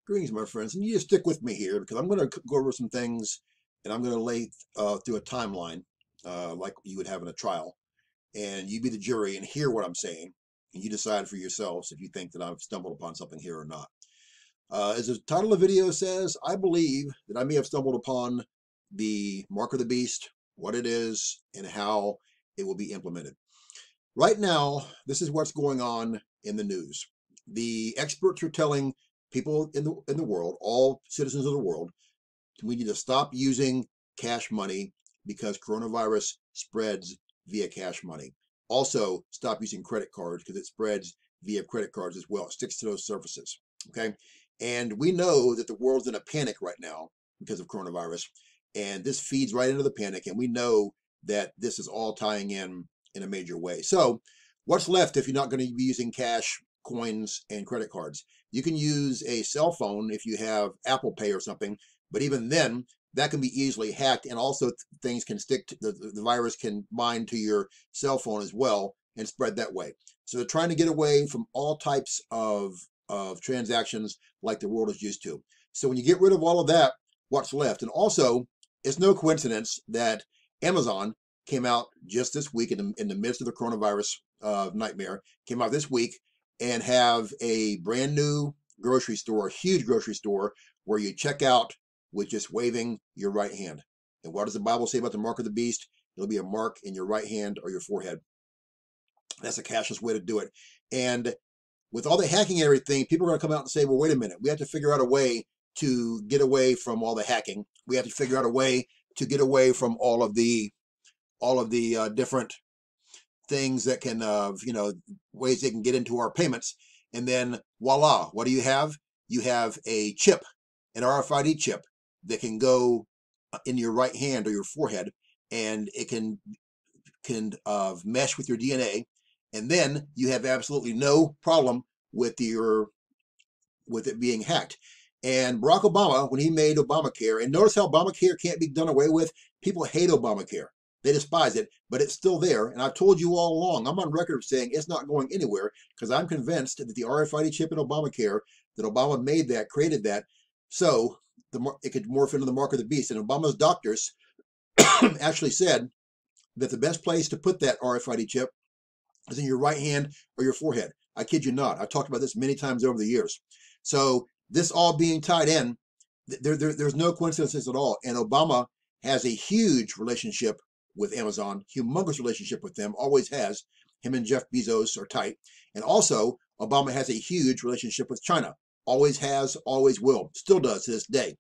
Greetings, my friends, and you just stick with me here because I'm going to go over some things and I'm going to lay through a timeline like you would have in a trial. And you be the jury and hear what I'm saying, and you decide for yourselves if you think that I've stumbled upon something here or not. As the title of the video says, I believe that I may have stumbled upon the mark of the beast, what it is, and how it will be implemented. Right now, this is what's going on in the news. The experts are telling people in the world, all citizens of the world, we need to stop using cash money because coronavirus spreads via cash money. Also, stop using credit cards because it spreads via credit cards as well. It sticks to those surfaces. Okay, and we know that the world's in a panic right now because of coronavirus, and this feeds right into the panic. And we know that this is all tying in a major way. So, what's left if you're not going to be using cash, coins, and credit cards? You can use a cell phone if you have Apple Pay or something, but even then, that can be easily hacked, and also things can stick to the virus can bind to your cell phone as well and spread that way. So they're trying to get away from all types of transactions like the world is used to. So when you get rid of all of that, what's left? And also, it's no coincidence that Amazon came out just this week in the midst of the coronavirus nightmare, came out this week and have a brand new grocery store, a huge grocery store, where you check out with just waving your right hand. And what does the Bible say about the mark of the beast? It'll be a mark in your right hand or your forehead. That's a cashless way to do it. And with all the hacking and everything, people are going to come out and say, well, wait a minute, we have to figure out a way to get away from all the hacking. We have to figure out a way to get away from all of the different things that can, ways they can get into our payments. And then voila, what do you have? You have a chip, an RFID chip that can go in your right hand or your forehead, and it can mesh with your DNA. And then you have absolutely no problem with it being hacked. And Barack Obama, when he made Obamacare, and notice how Obamacare can't be done away with. People hate Obamacare. They despise it, but it's still there. And I've told you all along, I'm on record of saying it's not going anywhere because I'm convinced that the RFID chip in Obamacare, that Obama made that, created that, so it could morph into the mark of the beast. And Obama's doctors actually said that the best place to put that RFID chip is in your right hand or your forehead. I kid you not. I've talked about this many times over the years. So this all being tied in, there's no coincidences at all. And Obama has a huge relationship with Amazon, humongous relationship with them, always has. Him and Jeff Bezos are tight. And also, Obama has a huge relationship with China. Always has, always will, still does to this day.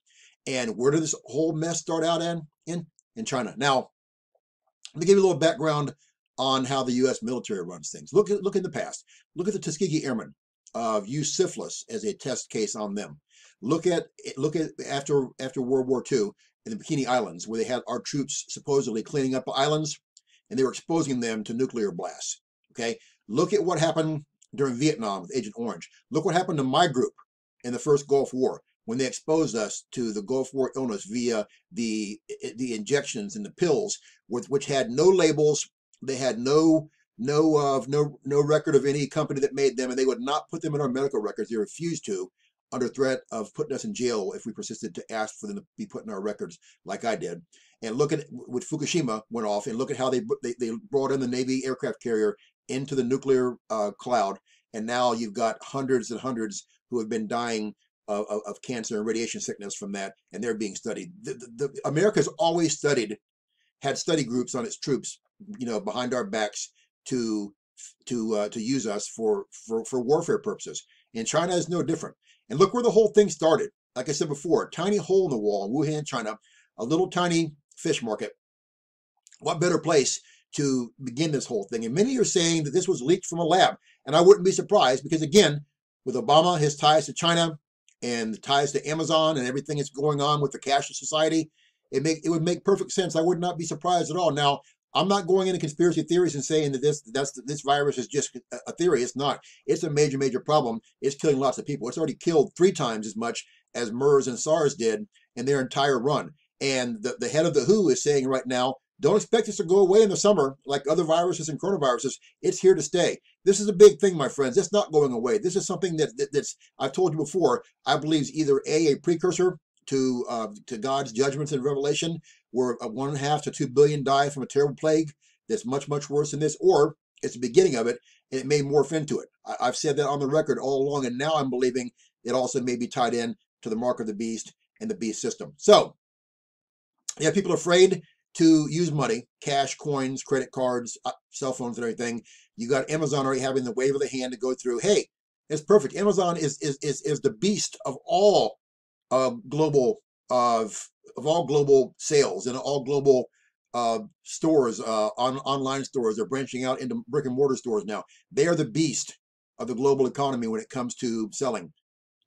And where did this whole mess start out in China? Now, let me give you a little background on how the U.S. military runs things. Look in the past. Look at the Tuskegee Airmen. Used syphilis as a test case on them. Look at after World War II in the Bikini Islands, where they had our troops supposedly cleaning up the islands, and they were exposing them to nuclear blasts. Okay, look at what happened during Vietnam with Agent Orange. Look what happened to my group in the first Gulf War when they exposed us to the Gulf War illness via the injections and the pills, which had no labels. They had no record of any company that made them, and they would not put them in our medical records. They refused to, under threat of putting us in jail if we persisted to ask for them to be put in our records, like I did. And look at what Fukushima went off, and look at how they brought in the Navy aircraft carrier into the nuclear cloud, and now you've got hundreds and hundreds who have been dying of cancer and radiation sickness from that, and they're being studied. America's always had study groups on its troops, behind our backs to use us for warfare purposes. And China is no different. And look where the whole thing started. Like I said before, a tiny hole in the wall in Wuhan, China, a little tiny fish market. What better place to begin this whole thing? And many are saying that this was leaked from a lab. And I wouldn't be surprised because, again, with Obama, his ties to China and the ties to Amazon and everything that's going on with the cashless society, it would make perfect sense. I would not be surprised at all. Now, I'm not going into conspiracy theories and saying that this virus is just a theory. It's not. It's a major, major problem. It's killing lots of people. It's already killed 3 times as much as MERS and SARS did in their entire run. And the head of the WHO is saying right now Don't expect this to go away in the summer like other viruses and coronaviruses. It's here to stay. This is a big thing, my friends. It's not going away. This is something that's I've told you before. I believe is either a precursor to God's judgments in Revelation, where 1.5 to 2 billion die from a terrible plague that's much worse than this, or it's the beginning of it and it may morph into it. I've said that on the record all along, and now I'm believing it also may be tied in to the mark of the beast and the beast system. So you have people afraid to use money, cash, coins, credit cards, cell phones, and everything. You got Amazon already having the wave of the hand to go through. Hey, it's perfect. Amazon is the beast of all global of all global sales and all global stores, online stores. They're branching out into brick and mortar stores now. They are the beast of the global economy when it comes to selling,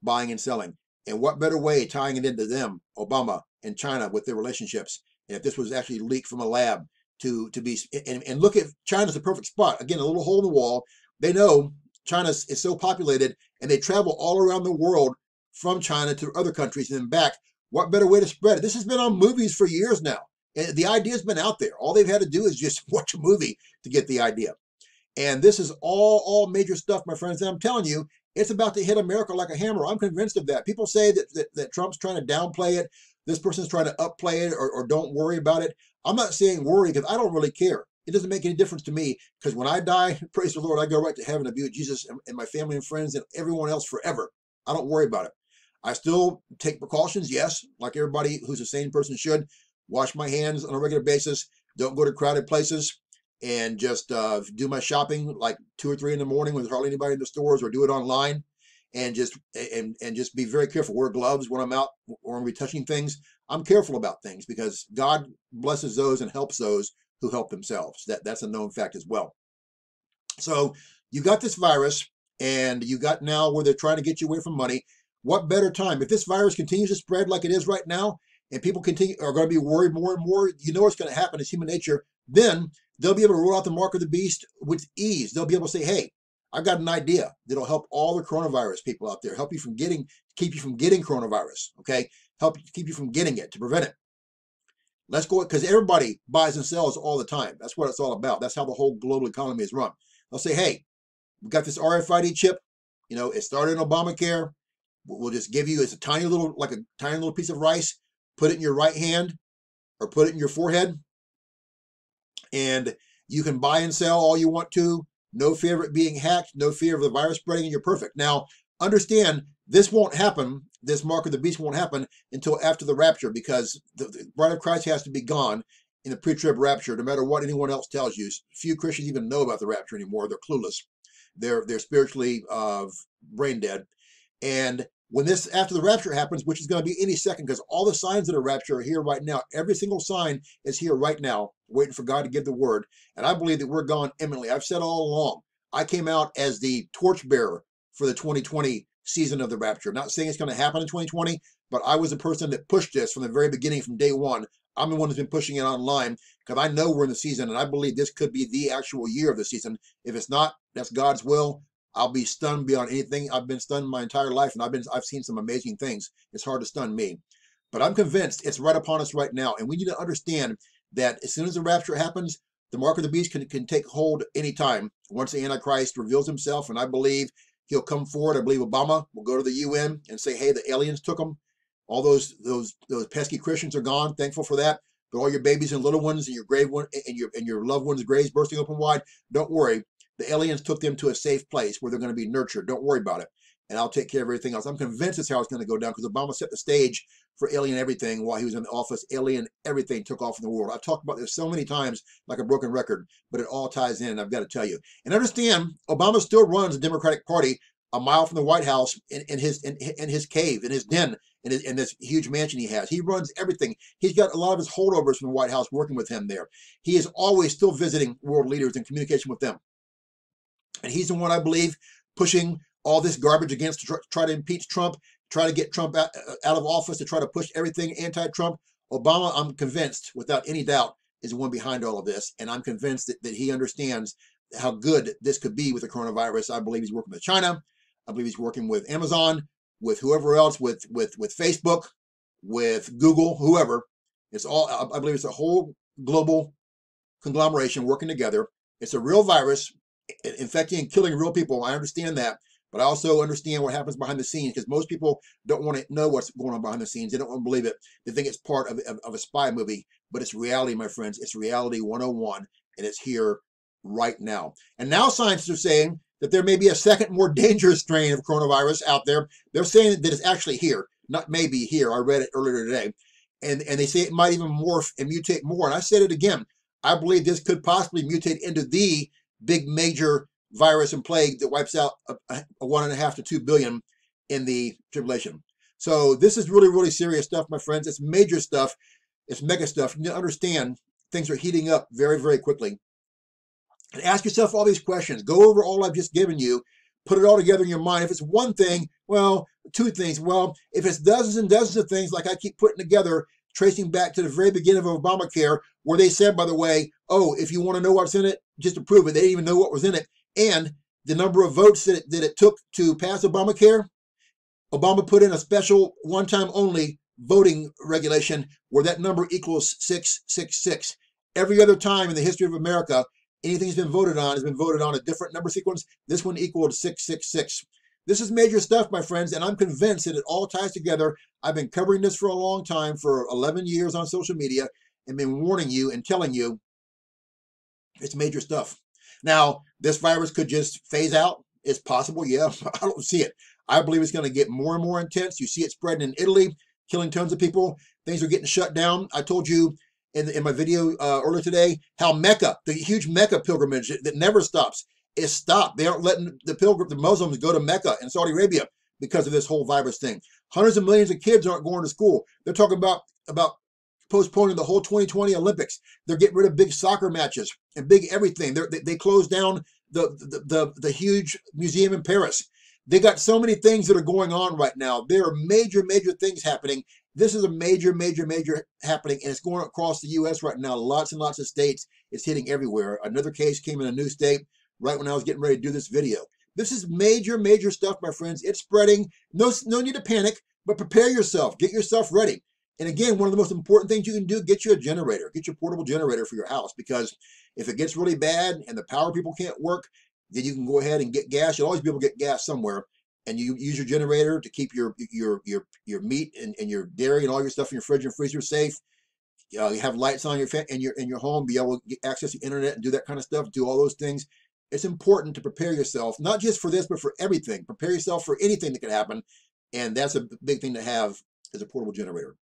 buying and selling. And what better way tying it into them, Obama and China, with their relationships? And if this was actually leaked from a lab to be, and look at China's the perfect spot. Again, a little hole in the wall. They know China is so populated, and they travel all around the world from China to other countries and then back. What better way to spread it? This has been on movies for years now. And the idea's been out there. All they've had to do is just watch a movie to get the idea. And this is all major stuff, my friends. And I'm telling you, it's about to hit America like a hammer. I'm convinced of that. People say that Trump's trying to downplay it. This person's trying to upplay it or don't worry about it. I'm not saying worry because I don't really care. It doesn't make any difference to me because when I die, praise the Lord, I go right to heaven to be with Jesus and my family and friends and everyone else forever. I don't worry about it. I still take precautions, yes, like everybody who's a sane person should. Wash my hands on a regular basis. Don't go to crowded places. And just do my shopping like 2 or 3 in the morning when there's hardly anybody in the stores, or do it online, and just be very careful. Wear gloves when I'm out or when we're touching things. I'm careful about things because God blesses those and helps those who help themselves. That's a known fact as well. So you got this virus, and you got now where they're trying to get you away from money. What better time? If this virus continues to spread like it is right now, and people are going to be worried more and more, you know what's going to happen. It's human nature. Then they'll be able to roll out the mark of the beast with ease. They'll be able to say, hey, I've got an idea that'll help all the coronavirus people out there, keep you from getting coronavirus, okay? Help keep you from getting it, to prevent it. Let's go, because everybody buys and sells all the time. That's what it's all about. That's how the whole global economy is run. They'll say, hey, we've got this RFID chip. You know, it started in Obamacare. We'll just give you, it's a tiny little piece of rice. Put it in your right hand or put it in your forehead. And you can buy and sell all you want to. No fear of it being hacked. No fear of the virus spreading, and you're perfect. Now, understand, this won't happen. This mark of the beast won't happen until after the rapture, because the bride of Christ has to be gone in the pre-trib rapture, no matter what anyone else tells you. Few Christians even know about the rapture anymore. They're clueless. They're spiritually brain dead. And when this, after the rapture happens, which is going to be any second, because all the signs of the rapture are here right now. Every single sign is here right now, waiting for God to give the word. And I believe that we're gone imminently. I've said all along, I came out as the torchbearer for the 2020 season of the rapture. I'm not saying it's going to happen in 2020, but I was the person that pushed this from the very beginning, from day one. I'm the one who's been pushing it online because I know we're in the season, and I believe this could be the actual year of the season. If it's not, that's God's will. I'll be stunned beyond anything. I've been stunned my entire life, and I've seen some amazing things. It's hard to stun me. But I'm convinced it's right upon us right now. And we need to understand that as soon as the rapture happens, the mark of the beast can take hold anytime. Once the Antichrist reveals himself, and I believe he'll come forward. I believe Obama will go to the UN and say, hey, the aliens took them. All those pesky Christians are gone. Thankful for that. But all your babies and little ones and your loved ones' graves bursting open wide, don't worry. The aliens took them to a safe place where they're going to be nurtured. Don't worry about it. And I'll take care of everything else. I'm convinced that's how it's going to go down, because Obama set the stage for alien everything while he was in the office. Alien everything took off in the world. I've talked about this so many times like a broken record, but it all ties in, I've got to tell you. And understand, Obama still runs the Democratic Party a mile from the White House in his cave, in his den, in this huge mansion he has. He runs everything. He's got a lot of his holdovers from the White House working with him there. He is always still visiting world leaders in communication with them. And he's the one, I believe, pushing all this garbage against to try to impeach Trump, try to get Trump out of office, to try to push everything anti-Trump. Obama, I'm convinced, without any doubt, is the one behind all of this. And I'm convinced that he understands how good this could be with the coronavirus. I believe he's working with China. I believe he's working with Amazon, with whoever else, with Facebook, with Google, whoever. It's all, I believe it's a whole global conglomeration working together. It's a real virus infecting and killing real people. I understand that. But I also understand what happens behind the scenes, because most people don't want to know what's going on behind the scenes. They don't want to believe it. They think it's part of a spy movie. But it's reality, my friends. It's reality 101, and it's here right now. And now scientists are saying that there may be a second, more dangerous strain of coronavirus out there. They're saying that it's actually here, not maybe here. I read it earlier today. And they say it might even morph and mutate more. And I said it again. I believe this could possibly mutate into the big major virus and plague that wipes out a 1.5 to 2 billion in the tribulation. So this is really, really serious stuff, my friends. It's major stuff. It's mega stuff. You need to understand things are heating up very, very quickly. And ask yourself all these questions. Go over all I've just given you. Put it all together in your mind. If it's one thing, well, two things. Well, if it's dozens and dozens of things like I keep putting together, tracing back to the very beginning of Obamacare, where they said, by the way, oh, if you want to know what's in it, just to prove it. They didn't even know what was in it. And the number of votes that it took to pass Obamacare, Obama put in a special one-time only voting regulation where that number equals 666. Every other time in the history of America, anything that's been voted on has been voted on a different number sequence. This one equaled 666. This is major stuff, my friends, and I'm convinced that it all ties together. I've been covering this for a long time, for 11 years on social media, and been warning you and telling you it's major stuff. Now, this virus could just phase out. It's possible, yeah. I don't see it. I believe it's going to get more and more intense. You see it spreading in Italy, killing tons of people. Things are getting shut down. I told you in my video earlier today how Mecca, the huge Mecca pilgrimage that never stops, is stopped. They aren't letting the Muslims go to Mecca in Saudi Arabia because of this whole virus thing. Hundreds of millions of kids aren't going to school. They're talking about postponing the whole 2020 Olympics. They're getting rid of big soccer matches and big everything. They closed down the huge museum in Paris. They got so many things that are going on right now. There are major, major things happening. This is a major, major, major happening, and it's going across the U.S. right now. Lots and lots of states. It's hitting everywhere. Another case came in a new state right when I was getting ready to do this video. This is major, major stuff, my friends. It's spreading. No need to panic, but prepare yourself. Get yourself ready. And again, one of the most important things you can do, get you a generator. Get your portable generator for your house, because if it gets really bad and the power people can't work, then you can go ahead and get gas. You'll always be able to get gas somewhere. And you use your generator to keep your meat and your dairy and all your stuff in your fridge and freezer safe. You have lights on in your home, be able to get access to the internet and do that kind of stuff, do all those things. It's important to prepare yourself, not just for this, but for everything. Prepare yourself for anything that could happen. And that's a big thing to have, is a portable generator.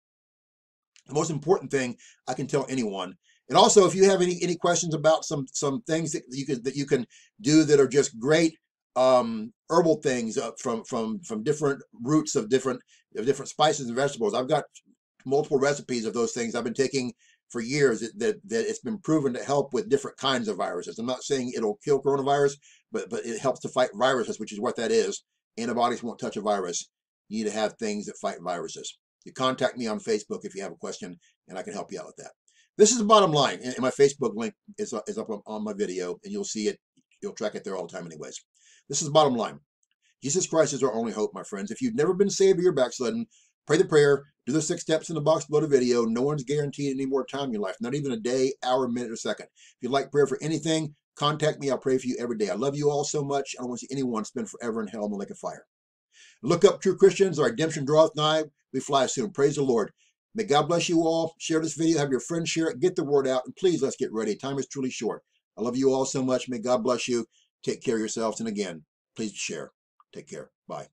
The most important thing I can tell anyone. And also, if you have any questions about some things that you can do that are just great herbal things from different roots of different spices and vegetables, I've got multiple recipes of those things I've been taking for years that it's been proven to help with different kinds of viruses. I'm not saying it'll kill coronavirus, but it helps to fight viruses, which is what that is. Antibodies won't touch a virus. You need to have things that fight viruses. You contact me on Facebook if you have a question, and I can help you out with that. This is the bottom line, and my Facebook link is up on my video, and you'll see it. You'll track it there all the time anyways. This is the bottom line. Jesus Christ is our only hope, my friends. If you've never been saved or you're backslidden, pray the prayer, do the 6 steps in the box below the video. No one's guaranteed any more time in your life, not even a day, hour, minute, or second. If you'd like prayer for anything, contact me. I'll pray for you every day. I love you all so much. I don't want to see anyone spend forever in hell in the lake of fire. Look up, true Christians. Our redemption draweth nigh. We fly soon. Praise the Lord. May God bless you all. Share this video. Have your friends share it. Get the word out. And please, let's get ready. Time is truly short. I love you all so much. May God bless you. Take care of yourselves. And again, please share. Take care. Bye.